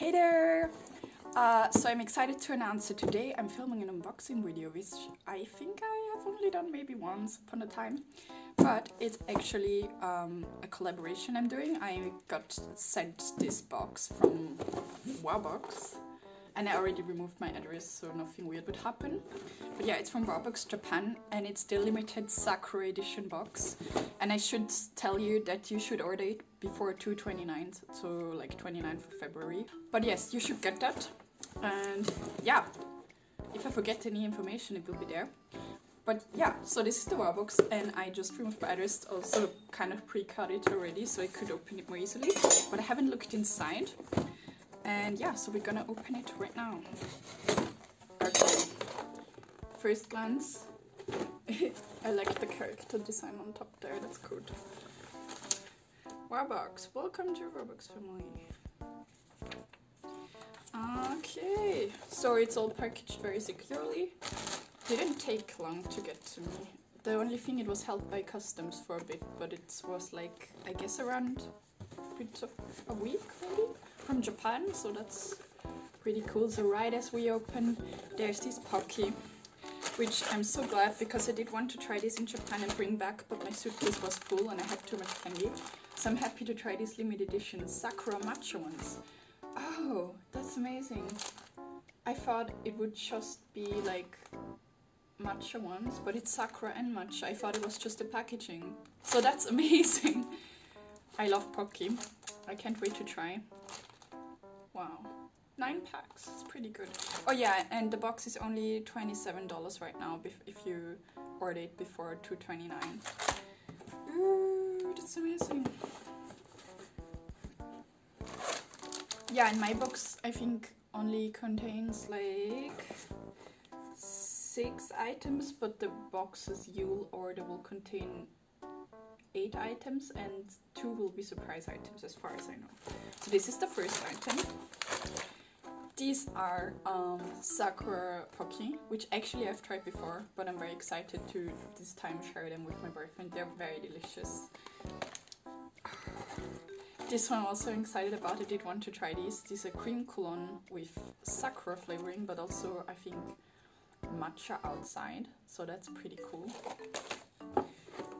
Hey there! So I'm excited to announce that today I'm filming an unboxing video, which I think I have only done maybe once upon a time. But it's actually a collaboration I'm doing. I got sent this box from Warbox. And I already removed my address, so nothing weird would happen. But yeah, it's from Warbox Japan, and it's the limited Sakura edition box. And I should tell you that you should order it before 2/29, so like 29th of February. But yes, you should get that. And yeah, if I forget any information, it will be there. But yeah, so this is the Warbox, and I just removed my address, also kind of pre-cut it already, so I could open it more easily. But I haven't looked inside. And yeah, so we're gonna open it right now. Okay. First glance, I like the character design on top there, that's good. Warbox, welcome to Warbox family. Okay, so it's all packaged very securely. Didn't take long to get to me. The only thing, it was held by customs for a bit, but it was like, I guess around a week maybe? From Japan, so that's pretty cool. So right as we open, there's this Pocky, which I'm so glad, because I did want to try this in Japan and bring back, but my suitcase was full and I had too much candy. So I'm happy to try these limited edition Sakura matcha ones. Oh, that's amazing. I thought it would just be like matcha ones, but it's Sakura and matcha. I thought it was just the packaging. So that's amazing. I love Pocky. I can't wait to try. Wow, 9 packs, it's pretty good. Oh yeah, and the box is only $27 right now if you order it before 2/29. Ooh, that's amazing. Yeah, and my box I think only contains like 6 items, but the boxes you'll order will contain 8 items, and 2 will be surprise items as far as I know. So this is the first item. These are Sakura Pocky, which actually I've tried before, but I'm very excited to this time share them with my boyfriend. They're very delicious. This one I'm also excited about. I did want to try these. These are cream cologne with Sakura flavoring, but also I think matcha outside, so that's pretty cool.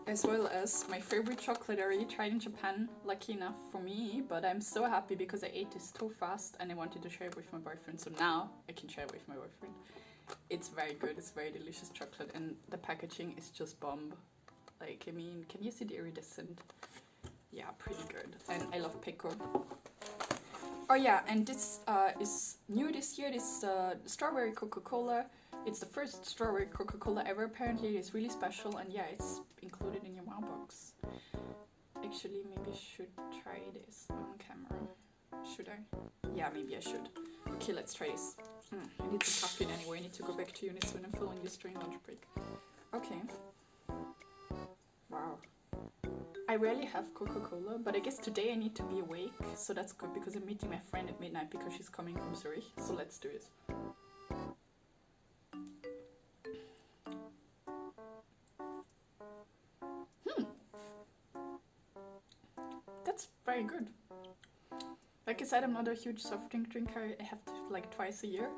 As well as my favorite chocolate I already tried in Japan, lucky enough for me, but I'm so happy because I ate this so fast and I wanted to share it with my boyfriend, so now I can share it with my boyfriend. It's very good, it's very delicious chocolate, and the packaging is just bomb. Like, I mean, can you see the iridescent? Yeah, pretty good. And I love Peko. Oh yeah, and this is new this year, this strawberry Coca-Cola. It's the first strawberry Coca-Cola ever. Apparently it's really special, and yeah, it's included in your wow box. Actually, maybe I should try this on camera. Should I? Yeah, maybe I should. Okay, let's try this. I need to tap in anyway. I need to go back to unit soon. I'm filming this during lunch break. Okay. Wow. I rarely have Coca-Cola, but I guess today I need to be awake, so that's good because I'm meeting my friend at midnight because she's coming from Zurich. So let's do it. That's very good. Like I said, I'm not a huge soft drink drinker. I have to like twice a year.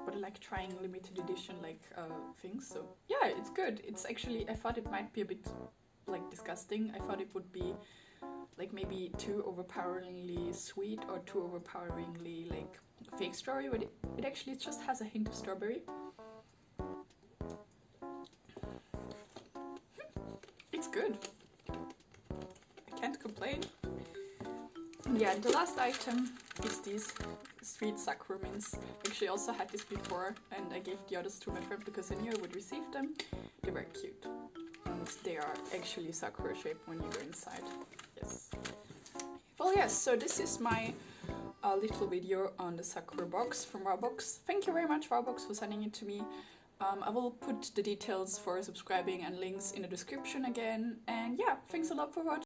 But I like trying limited edition like things, so yeah, it's good. It's actually, I thought it might be a bit like disgusting. I thought it would be like maybe too overpoweringly sweet or too overpoweringly like fake strawberry, but it actually just has a hint of strawberry. It's good. Can't complain. Yeah, the last item is these sweet Sakura mints. Actually, I also had this before, and I gave the others to my friend because I knew I would receive them. They're very cute, and they are actually Sakura shaped when you go inside. Yes. Well, yes. So this is my little video on the Sakura box from Warbox. Thank you very much, Warbox, for sending it to me. I will put the details for subscribing and links in the description again. And yeah, thanks a lot for watching.